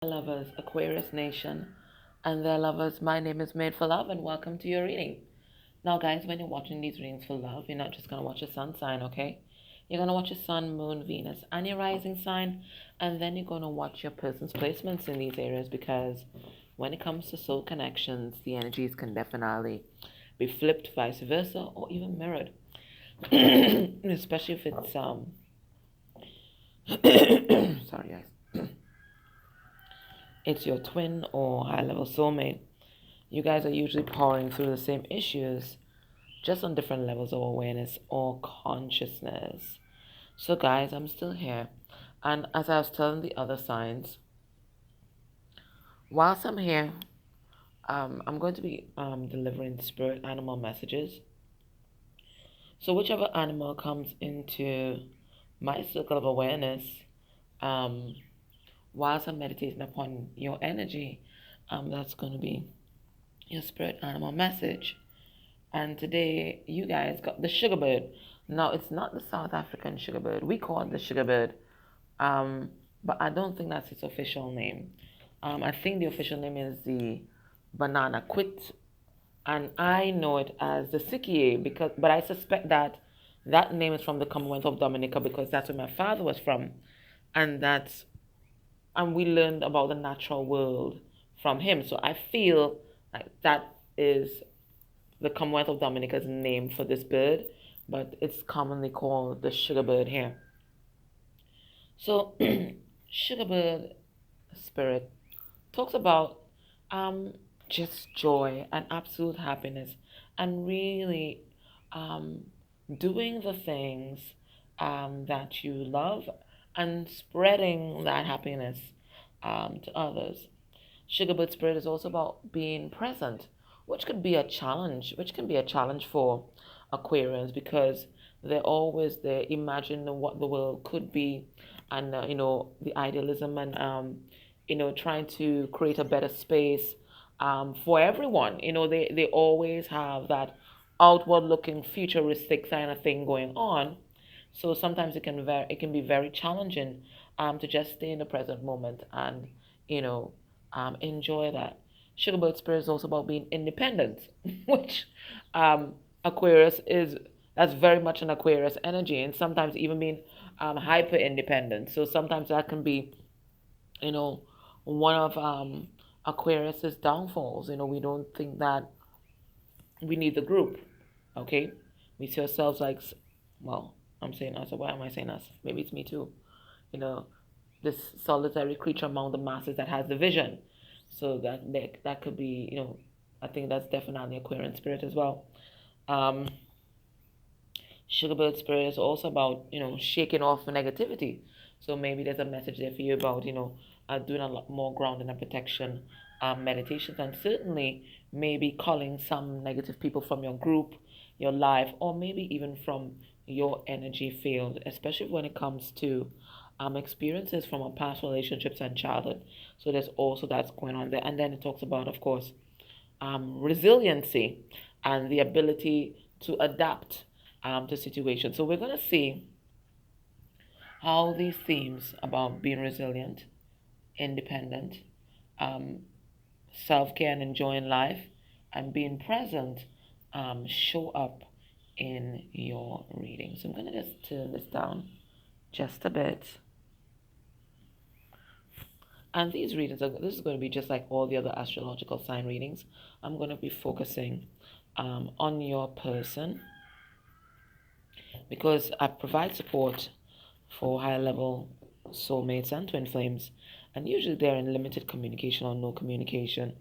Lovers, Aquarius Nation, and their lovers. My name is Made for Love, and welcome to your reading. Now, guys, when you're watching these readings for love, you're not just gonna watch your sun sign, okay? You're gonna watch your sun, moon, Venus, and your rising sign, and then you're gonna watch your person's placements in these areas because when it comes to soul connections, the energies can definitely be flipped, vice versa, or even mirrored. Especially if it's sorry guys, it's your twin or high level soulmate. You guys are usually powering through the same issues, just on different levels of awareness or consciousness. So, guys, I'm still here. And as I was telling the other signs, whilst I'm here, I'm going to be delivering spirit animal messages. So, whichever animal comes into my circle of awareness, um, whilst I'm meditating upon your energy, that's going to be your spirit animal message. And today, you guys got the sugar bird. Now, it's not the South African sugar bird. We call it the sugar bird, um, but I don't think that's its official name. I think the official name is the banana quit, and I know it as the sikie because, but I suspect that that name is from the Commonwealth of Dominica because that's where my father was from, and that's and we learned about the natural world from him. So I feel like that is the Commonwealth of Dominica's name for this bird, but it's commonly called the sugar bird here. So, sugar bird spirit talks about um, just joy and absolute happiness and really um, doing the things that you love and spreading that happiness to others. Sugarbird spirit is also about being present, which could be a challenge, which can be a challenge for Aquarians because they're always there imagining what the world could be and, the idealism and, trying to create a better space for everyone. They always have that outward looking futuristic kind of thing going on. So sometimes it can be very challenging to just stay in the present moment and you know enjoy that. Sugarbird spirit is also about being independent, which um, Aquarius is. That's very much an Aquarius energy, and sometimes even being hyper independent. So sometimes that can be, you know, one of Aquarius's downfalls. We don't think that we need the group. Okay, we see ourselves like, well, I'm saying us. Why am I saying us? Maybe it's me too. You know, this solitary creature among the masses that has the vision. So that could be, I think that's definitely Aquarian spirit as well. Um, Sugarbird spirit is also about, shaking off negativity. So maybe there's a message there for you about, doing a lot more grounding and protection meditations, and certainly maybe calling some negative people from your group, your life, or maybe even from your energy field, especially when it comes to experiences from our past relationships and childhood. So there's also that's going on there. And then it talks about, of course, resiliency and the ability to adapt to situations. So we're going to see how these themes about being resilient, independent, um, self care and enjoying life, and being present show up in your reading. So I'm going to just turn this down just a bit. And these readings, this is going to be just like all the other astrological sign readings. I'm going to be focusing on your person because I provide support for high level soulmates and twin flames, and usually they're in limited communication or no communication.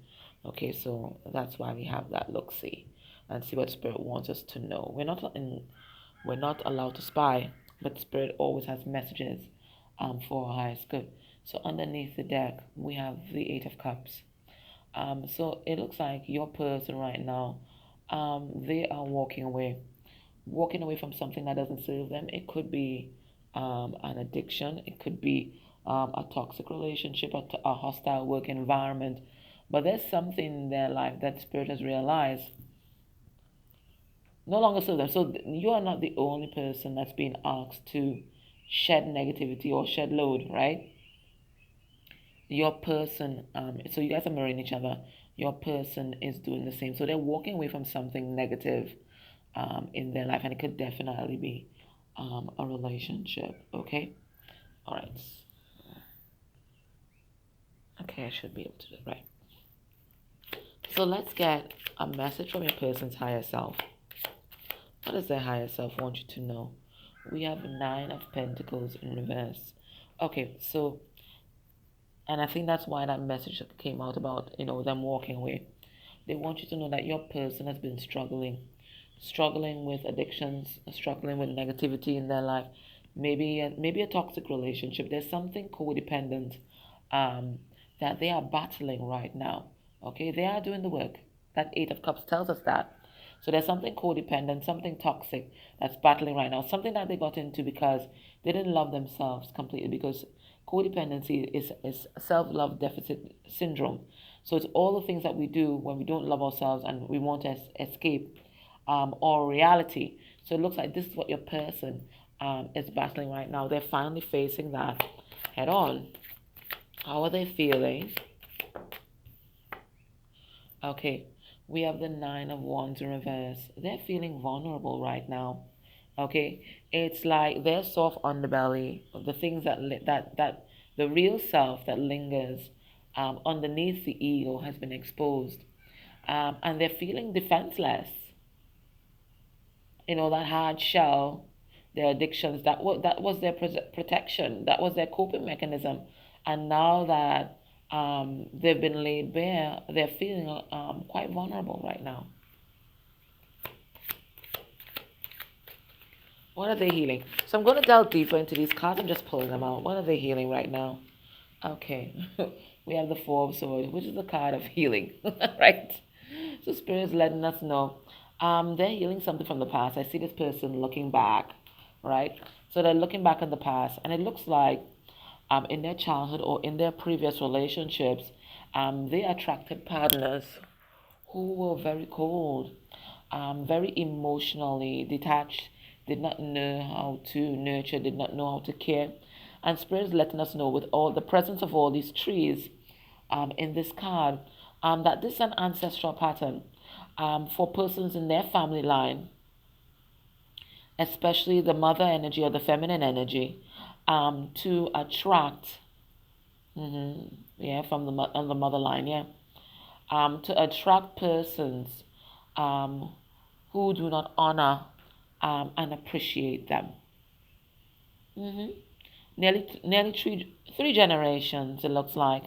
Okay, so that's why we have that look see and see what spirit wants us to know. We're not allowed to spy, but spirit always has messages for our highest good. So underneath the deck we have the Eight of Cups. So it looks like your person right now, they are walking away from something that doesn't serve them. It could be an addiction, it could be a toxic relationship, a hostile work environment. But there's something in their life that spirit has realized no longer serve them. So you are not the only person that's being asked to shed negativity or shed load, right? your person, so you guys are mirroring each other. Your person is doing the same. So they're walking away from something negative in their life, and it could definitely be a relationship. Okay. All right. Okay, I should be able to do it right. So let's get a message from your person's higher self. What does their higher self want you to know? We have Nine of Pentacles in reverse. Okay, so, and I think that's why that message came out about, them walking away. They want you to know that your person has been struggling with addictions, struggling with negativity in their life, maybe a toxic relationship. There's something codependent um, that they are battling right now. Okay, they are doing the work. That Eight of Cups tells us that. So there's something codependent, something toxic that's battling right now, something that they got into because they didn't love themselves completely. Because codependency is self-love deficit syndrome. So it's all the things that we do when we don't love ourselves and we want to escape or reality. So it looks like this is what your person is battling right now. They're finally facing that head on. How are they feeling? Okay, we have the Nine of Wands in reverse. They're feeling vulnerable right now. Okay, it's like their soft underbelly, the things that the real self that lingers underneath the ego has been exposed, and they're feeling defenseless. That hard shell, their addictions, that was their protection, that was their coping mechanism, and now that they've been laid bare, they're feeling quite vulnerable right now. What are they healing? So I'm going to delve deeper into these cards. I'm just pulling them out. What are they healing right now? Okay, we have the Four of Swords, which is the card of healing, right? So Spirit's letting us know they're healing something from the past. I see this person looking back, right? So they're looking back in the past, and it looks like in their childhood or in their previous relationships, they attracted partners who were very cold, very emotionally detached, did not know how to nurture, did not know how to care. And Spirit is letting us know with all the presence of all these trees in this card that this is an ancestral pattern for persons in their family line, especially the mother energy or the feminine energy, to attract, yeah, from on the mother line, yeah, to attract persons who do not honor and appreciate them. Nearly three generations, it looks like.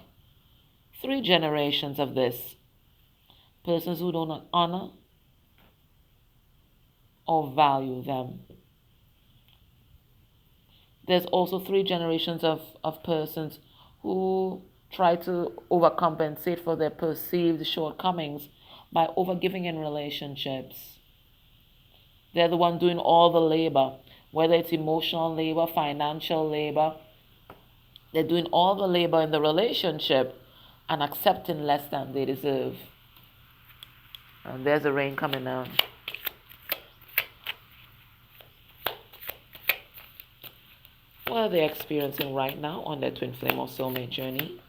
3 generations of this. Persons who do not honor or value them. There's also 3 generations of persons who try to overcompensate for their perceived shortcomings by overgiving in relationships. They're the one doing all the labor, whether it's emotional labor, financial labor. They're doing all the labor in the relationship and accepting less than they deserve. And there's the rain coming down. What are they experiencing right now on their twin flame or soulmate journey?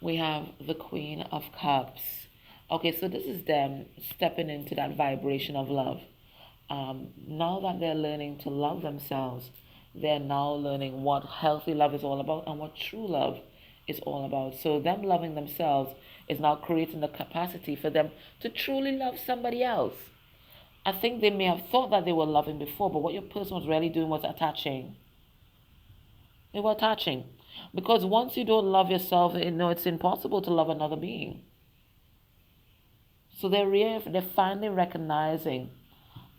We have the Queen of Cups. Okay, so this is them stepping into that vibration of love. Now that they're learning to love themselves, they're now learning what healthy love is all about and what true love is all about. So them loving themselves is now creating the capacity for them to truly love somebody else. I think they may have thought that they were loving before, but what your person was really doing was attaching. They were attaching. Because once you don't love yourself, it's impossible to love another being. So they're finally recognizing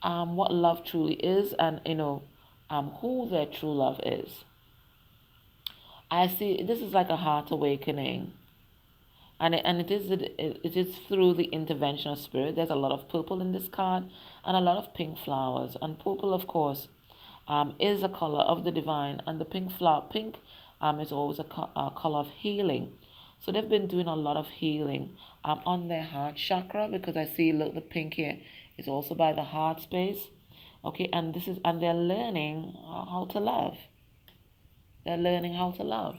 what love truly is, and who their true love is. I see this is like a heart awakening, and it is through the intervention of Spirit. There's a lot of purple in this card and a lot of pink flowers, and purple, of course, is a color of the divine, and the pink is always a color of healing. So they've been doing a lot of healing on their heart chakra, because I see, look, the pink here is also by the heart space. Okay, and they're learning how to love. They're learning how to love.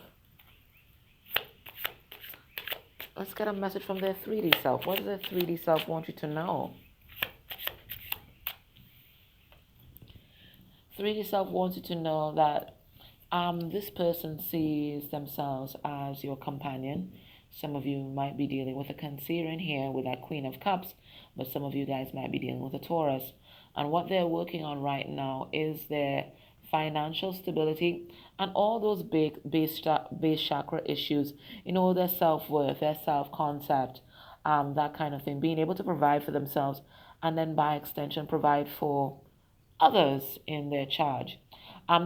Let's get a message from their 3D self. What does their 3D self want you to know? 3D self wants you to know that this person sees themselves as your companion. Some of you might be dealing with a Cancer in here with that Queen of Cups, but some of you guys might be dealing with a Taurus. And what they're working on right now is their financial stability and all those big base chakra issues, their self-worth, their self-concept, that kind of thing, being able to provide for themselves and then by extension provide for others in their charge.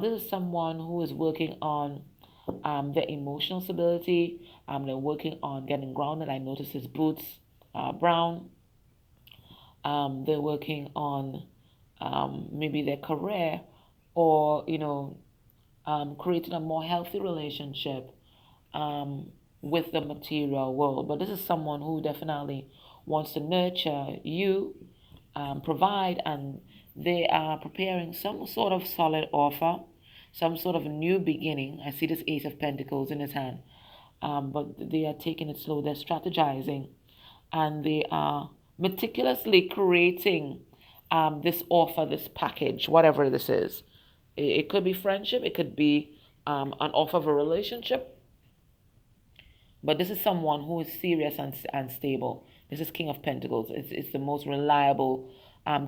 This is someone who is working on their emotional stability. They're working on getting grounded. I notice his boots brown. They're working on maybe their career or, creating a more healthy relationship with the material world. But this is someone who definitely wants to nurture you, provide, and they are preparing some sort of solid offer, some sort of new beginning. I see this Ace of Pentacles in his hand, but they are taking it slow. They're strategizing, and they are meticulously creating this offer, this package, whatever this is. It could be friendship. It could be an offer of a relationship. But this is someone who is serious and stable. This is King of Pentacles. It's the most reliable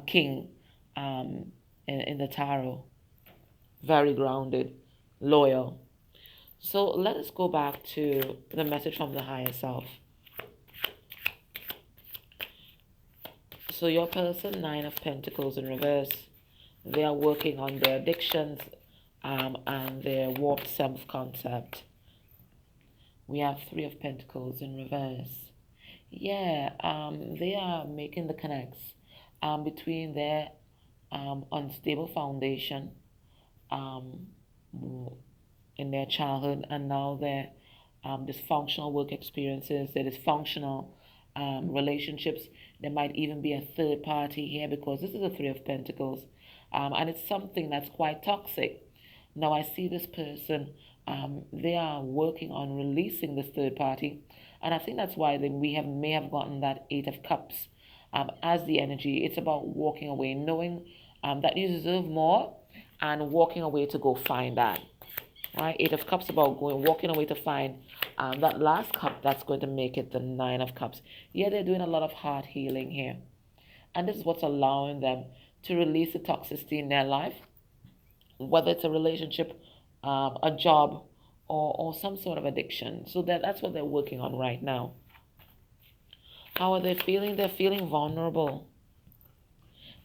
king in the tarot. Very grounded, loyal. So let us go back to the message from the higher self. So your person, 9 of Pentacles in reverse, they are working on their addictions and their warped self-concept. We have 3 of Pentacles in reverse. Yeah, they are making the connects between their unstable foundation in their childhood and now their dysfunctional work experiences, their dysfunctional relationships. There might even be a third party here because this is a 3 of Pentacles, and it's something that's quite toxic. Now I see this person, they are working on releasing this third party, and I think that's why may have gotten that 8 of Cups as the energy. It's about walking away, knowing that you deserve more, and walking away to go find that. Right, 8 of Cups about walking away to find that last cup that's going to make it the 9 of Cups. Yeah, they're doing a lot of heart healing here, and this is what's allowing them to release the toxicity in their life, whether it's a relationship, a job, or some sort of addiction. So that's what they're working on right now. How are they feeling? They're feeling vulnerable.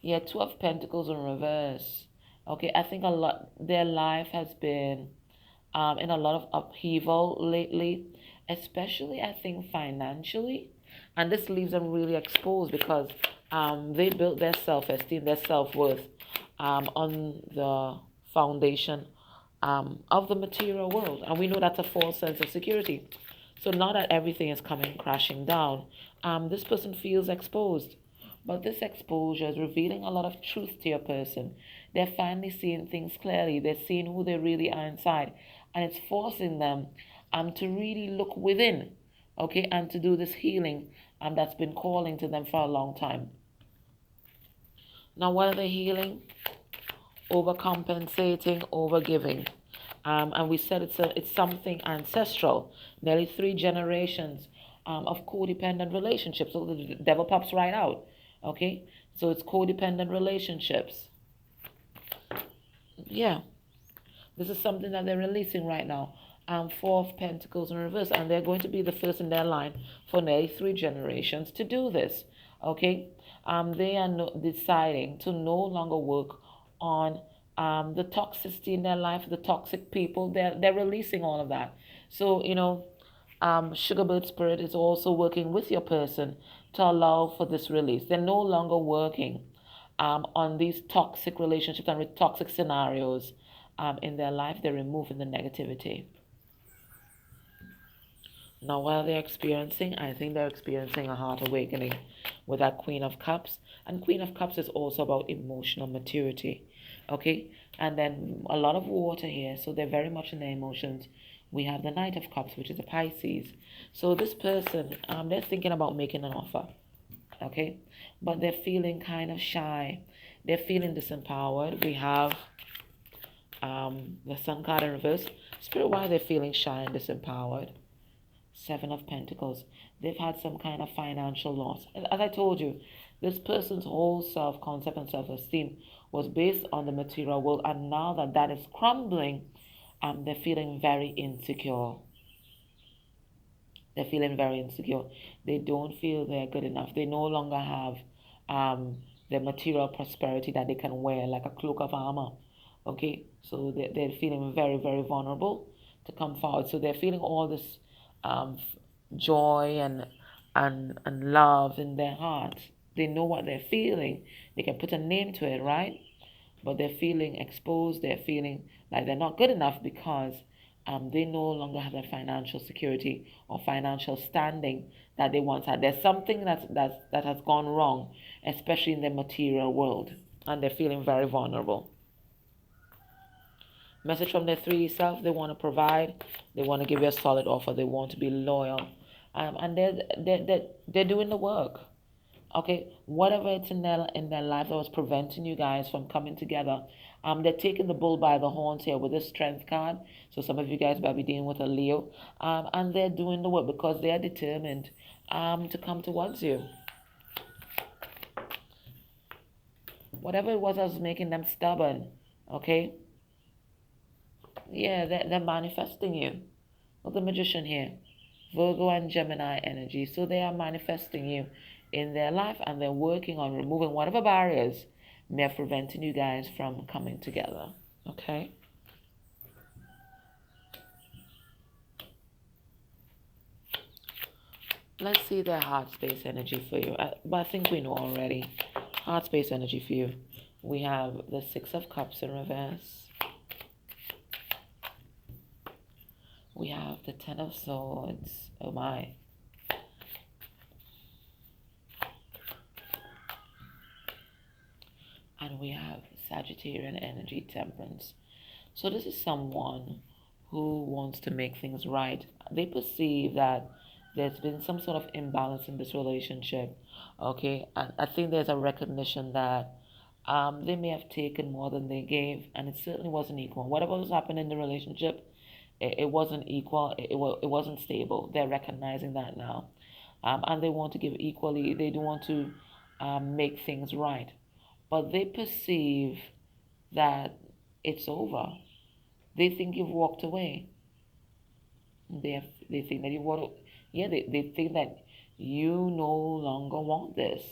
Yeah, 2 of Pentacles in reverse. Okay, I think their life has been in a lot of upheaval lately, especially I think financially, and this leaves them really exposed because they built their self-esteem, their self-worth on the foundation of the material world, and we know that's a false sense of security. So now that everything is coming crashing down, this person feels exposed. But this exposure is revealing a lot of truth to your person. They're finally seeing things clearly. They're seeing who they really are inside. And it's forcing them to really look within, okay, and to do this healing that's been calling to them for a long time. Now, what are they healing? Overcompensating, overgiving. And we said it's something ancestral. Nearly 3 generations of codependent relationships. So the devil pops right out. Okay, so it's codependent relationships. Yeah, this is something that they're releasing right now. 4 of Pentacles in reverse, and they're going to be the first in their line for nearly 3 generations to do this. Okay, they are deciding to no longer work on the toxicity in their life, the toxic people. They're releasing all of that. So Sugarbird Spirit is also working with your person to allow for this release. They're no longer working on these toxic relationships and with toxic scenarios in their life. They're removing the negativity. Now, while they're experiencing, I think they're experiencing a heart awakening with that Queen of Cups. And Queen of Cups is also about emotional maturity. Okay, and then a lot of water here, so they're very much in their emotions. We have the Knight of Cups, which is a Pisces. So this person, they're thinking about making an offer. Okay, but they're feeling kind of shy. They're feeling disempowered. We have the Sun card in reverse. Spirit, why they're feeling shy and disempowered? Seven of Pentacles. They've had some kind of financial loss. As I told you, this person's whole self-concept and self-esteem was based on the material world, and now that that is crumbling, they're feeling very insecure. They're feeling very insecure. They don't feel they're good enough. They no longer have the material prosperity that they can wear like a cloak of armor. Okay, so they're feeling very, very vulnerable to come forward. So they're feeling all this joy and love in their hearts. They know what they're feeling. They can put a name to it, right? But they're feeling exposed. They're feeling like they're not good enough because they no longer have the financial security or financial standing that they once had. There's something that has gone wrong, especially in the material world, and they're feeling very vulnerable. Message from their 3D self: they want to provide, they want to give you a solid offer, they want to be loyal, and they're doing the work. Okay, whatever it's in their life that was preventing you guys from coming together, they're taking the bull by the horns here with this Strength card. So some of you guys might be dealing with a Leo, and they're doing the work because they are determined to come towards you. Whatever it was that was making them stubborn, okay, yeah, they're manifesting you. Look, the Magician here, Virgo and Gemini energy. So they are manifesting you in their life, and they're working on removing whatever barriers may have prevented you guys from coming together. Okay. Let's see their heart space energy for you. But I think we know already. Heart space energy for you. We have the Six of Cups in reverse. We have the Ten of Swords. Oh my. And we have Sagittarian energy, Temperance. So this is someone who wants to make things right. They perceive that there's been some sort of imbalance in this relationship. Okay, and I think there's a recognition that they may have taken more than they gave, and it certainly wasn't equal. Whatever was happening in the relationship, it wasn't equal. It wasn't stable. They're recognizing that now, and they want to give equally. They do want to make things right, but they perceive that it's over. They think you've walked away. They think that you want. Yeah, they think that you no longer want this,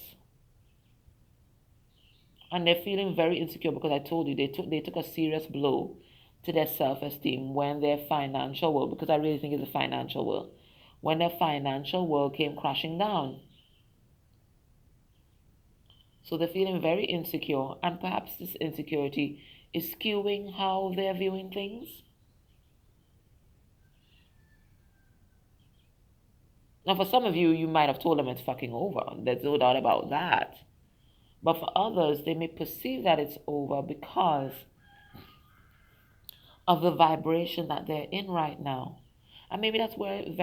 and they're feeling very insecure because I told you they took a serious blow to their self-esteem when their financial world, because I really think it's a financial world, when their financial world came crashing down. So they're feeling very insecure, and perhaps this insecurity is skewing how they're viewing things. Now, for some of you, you might have told them it's fucking over. There's no doubt about that. But for others, they may perceive that it's over because of the vibration that they're in right now. And maybe that's why it's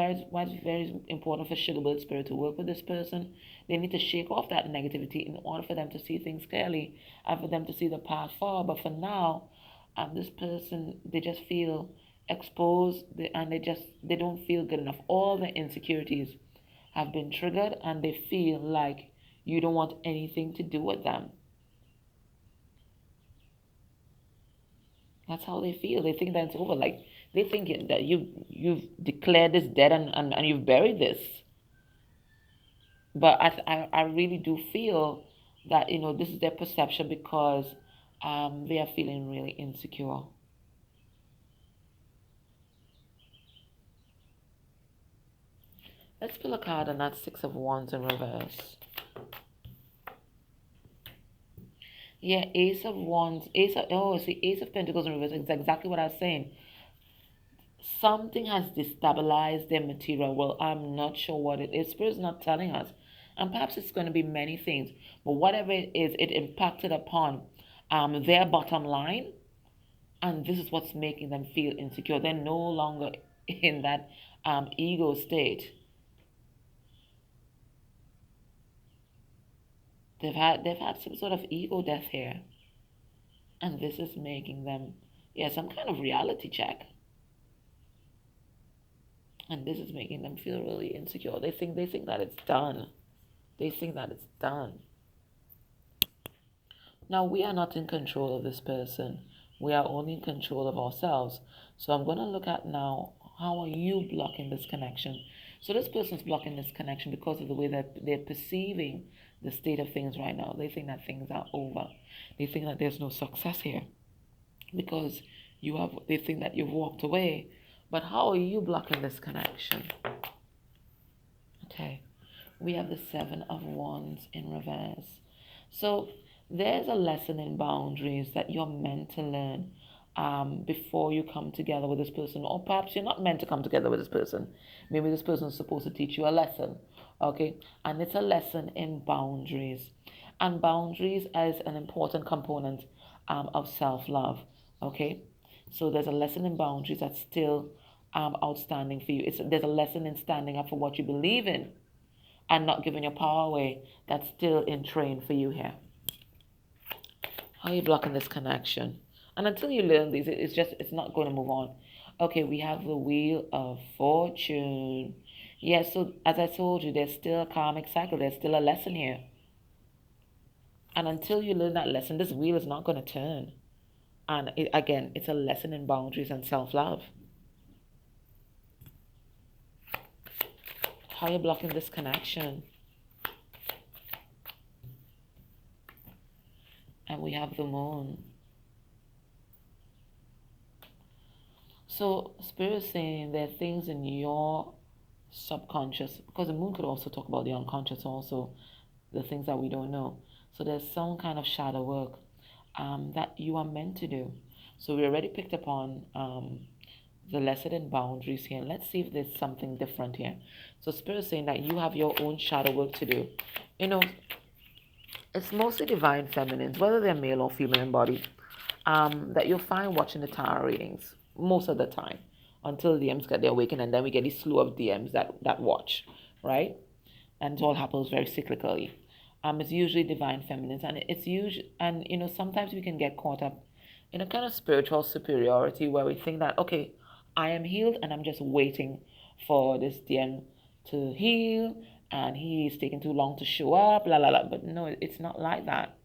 very important for Sugar Spirit to work with this person. They need to shake off that negativity in order for them to see things clearly and for them to see the path forward. But for now, this person, they just feel exposed, and they don't feel good enough. All the insecurities have been triggered, and they feel like you don't want anything to do with them. That's how they feel. They think that it's over. Like they think that you've declared this dead, and you've buried this. But I really do feel that this is their perception because they are feeling really insecure. Let's pull a card, and that's Six of Wands in reverse. Yeah, Ace of Wands, Ace of Pentacles in reverse. It's exactly what I was saying. Something has destabilized their material world. I'm not sure what it is. Spirit's not telling us. And perhaps it's going to be many things. But whatever it is, it impacted upon their bottom line, and this is what's making them feel insecure. They're no longer in that ego state. They've had some sort of ego death here, and this is making them, yeah, some kind of reality check, and this is making them feel really insecure. They think that it's done. They think that it's done. Now, we are not in control of this person. We are only in control of ourselves. So I'm going to look at now, how are you blocking this connection? So this person's blocking this connection because of the way that they're perceiving the state of things right now. They think that things are over. They think that there's no success here because they think that you've walked away. But how are you blocking this connection? Okay. We have the Seven of Wands in reverse. So there's a lesson in boundaries that you're meant to learn before you come together with this person, or perhaps you're not meant to come together with this person. Maybe this person is supposed to teach you a lesson, okay? And it's a lesson in boundaries, and boundaries as an important component of self-love, okay? So there's a lesson in boundaries that's still outstanding for you. There's a lesson in standing up for what you believe in and not giving your power away that's still in train for you here. How are you blocking this connection? And until you learn these, it's not going to move on. Okay, we have the Wheel of Fortune. Yes, so as I told you, there's still a karmic cycle. There's still a lesson here. And until you learn that lesson, this wheel is not going to turn. And again, it's a lesson in boundaries and self-love. How are you blocking this connection? And we have the Moon. So Spirit is saying there are things in your subconscious, because the Moon could also talk about the unconscious also, the things that we don't know. So there's some kind of shadow work that you are meant to do. So we already picked up on the lesson in boundaries here. Let's see if there's something different here. So Spirit is saying that you have your own shadow work to do. You know, it's mostly divine feminines, whether they're male or female in body, that you'll find watching the tarot readings most of the time until DMs get their awakening, and then we get this slew of DMs that watch, right? And it all happens very cyclically. It's usually divine feminines, and it's usually, and you know, sometimes we can get caught up in a kind of spiritual superiority where we think that, okay, I am healed and I'm just waiting for this DM to heal, and he's taking too long to show up, la la la. But no, it's not like that.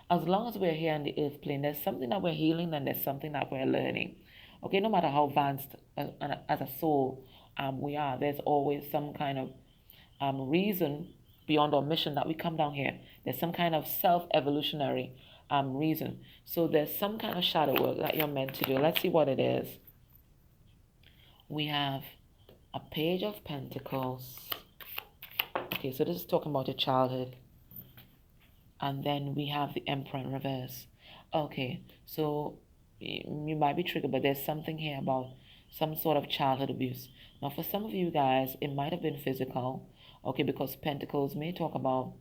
As long as we're here on the earth plane, there's something that we're healing and there's something that we're learning. Okay, no matter how advanced as a soul we are, there's always some kind of reason beyond our mission that we come down here. There's some kind of self-evolutionary reason. So there's some kind of shadow work that you're meant to do. Let's see what it is. We have a Page of Pentacles. Okay, so this is talking about your childhood. And then we have the Emperor in reverse. Okay, so you might be triggered, but there's something here about some sort of childhood abuse. Now, for some of you guys, it might have been physical, okay, because Pentacles may talk about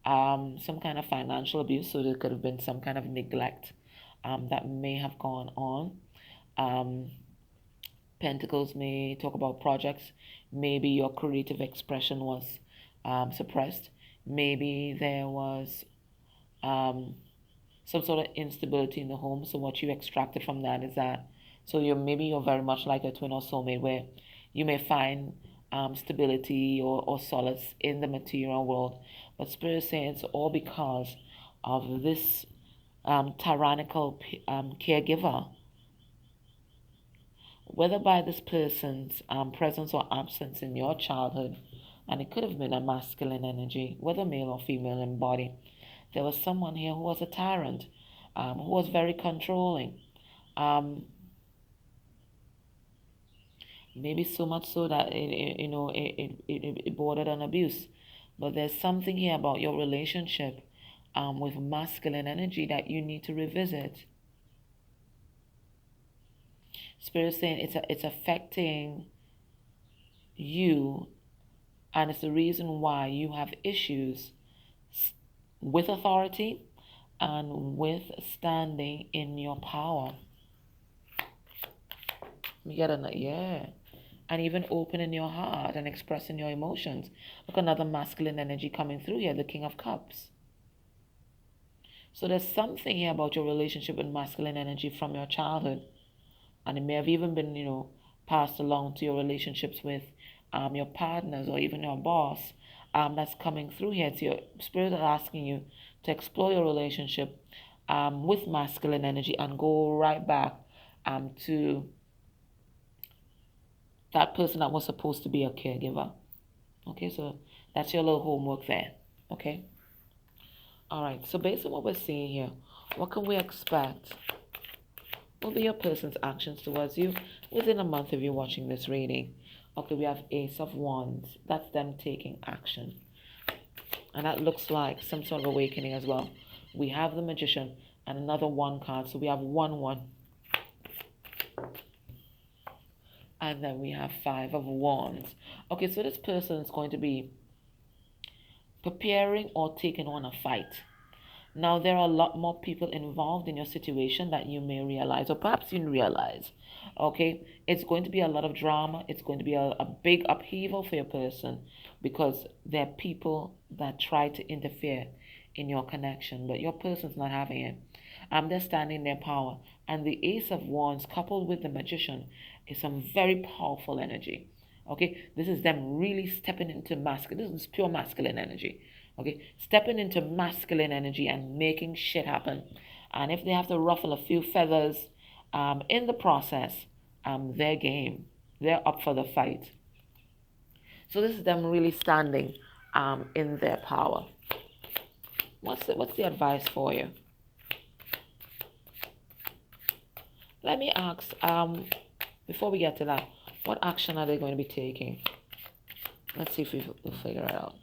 some kind of financial abuse, so there could have been some kind of neglect that may have gone on. Pentacles may talk about projects. Maybe your creative expression was suppressed. Maybe there was some sort of instability in the home. So what you extracted from that is that, so you're very much like a twin or soulmate, where you may find stability or solace in the material world. But Spirit is saying it's all because of this tyrannical caregiver, whether by this person's presence or absence in your childhood, and it could have been a masculine energy, whether male or female in body. There was someone here who was a tyrant, who was very controlling. Maybe so much so that it bordered on abuse. But there's something here about your relationship with masculine energy that you need to revisit. Spirit saying it's affecting you, and it's the reason why you have issues with authority, and withstanding in your power. You get another, yeah. And even opening your heart and expressing your emotions. Look, another masculine energy coming through here, the King of Cups. So there's something here about your relationship with masculine energy from your childhood. And it may have even been, passed along to your relationships with your partners or even your boss. That's coming through here. It's your spirit is asking you to explore your relationship with masculine energy and go right back to that person that was supposed to be a caregiver. Okay, so that's your little homework there. Okay. All right. So based on what we're seeing here, what can we expect? What will be your person's actions towards you within a month of you watching this reading? Okay, we have Ace of Wands. That's them taking action. And that looks like some sort of awakening as well. We have the Magician and another 1 card. So we have 1-1. And then we have 5 of Wands. Okay, so this person is going to be preparing or taking on a fight. Now, there are a lot more people involved in your situation that you may realize, or perhaps you didn't realize. Okay, it's going to be a lot of drama. It's going to be a big upheaval for your person because there are people that try to interfere in your connection, but your person's not having it. They're standing in their power. And the Ace of Wands coupled with the Magician is some very powerful energy. Okay, this is them really stepping into masculine. This is pure masculine energy. Okay, stepping into masculine energy and making shit happen. And if they have to ruffle a few feathers in the process, their game. They're up for the fight. So this is them really standing in their power. What's the advice for you? Let me ask, before we get to that, what action are they going to be taking? Let's see if we'll figure it out.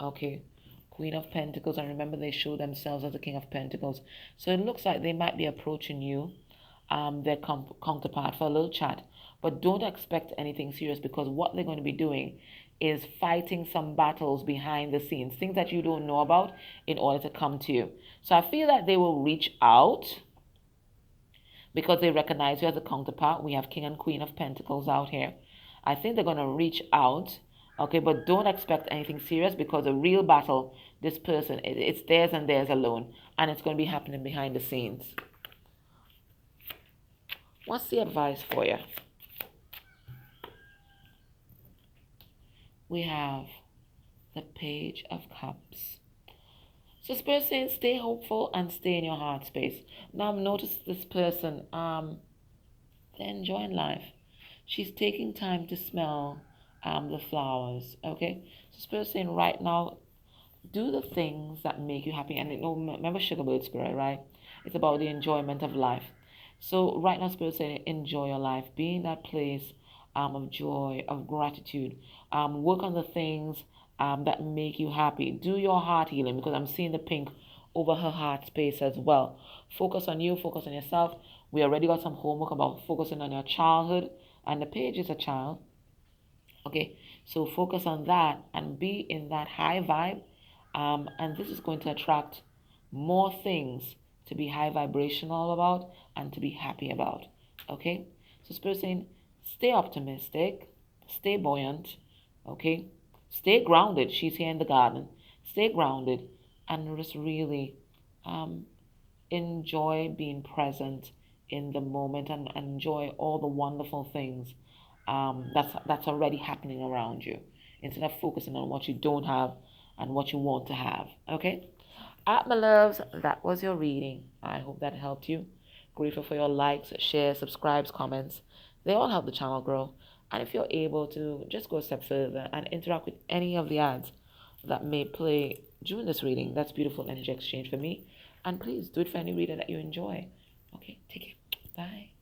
Okay, Queen of Pentacles, and remember they show themselves as the King of Pentacles. So it looks like they might be approaching you, their counterpart, for a little chat. But don't expect anything serious because what they're going to be doing is fighting some battles behind the scenes, things that you don't know about in order to come to you. So I feel that they will reach out because they recognize you as a counterpart. We have King and Queen of Pentacles out here. I think they're going to reach out, okay, but don't expect anything serious because a real battle, this person, it's theirs and theirs alone, and it's going to be happening behind the scenes. What's the advice for you? We have the Page of Cups. So Spirit saying stay hopeful and stay in your heart space. Now notice this person, they're enjoying life. She's taking time to smell the flowers. Okay, so Spirit saying right now, do the things that make you happy. And remember Sugarbird Spirit, right? It's about the enjoyment of life. So right now, Spirit saying enjoy your life. Be in that place of joy, of gratitude. Work on the things that make you happy. Do your heart healing because I'm seeing the pink over her heart space as well. Focus on you, focus on yourself. We already got some homework about focusing on your childhood, and the page is a child. Okay, so focus on that and be in that high vibe. And this is going to attract more things to be high vibrational about and to be happy about. Okay, so Spirit saying stay optimistic, stay buoyant, okay, stay grounded. She's here in the garden. Stay grounded and just really enjoy being present in the moment and enjoy all the wonderful things that's already happening around you instead of focusing on what you don't have and what you want to have. Okay, my loves, that was your reading. I hope that helped you. Grateful for your likes, shares, subscribes, comments. They all help the channel grow. And if you're able to just go a step further and interact with any of the ads that may play during this reading, that's beautiful energy exchange for me. And please do it for any reader that you enjoy. Okay, take care. Bye.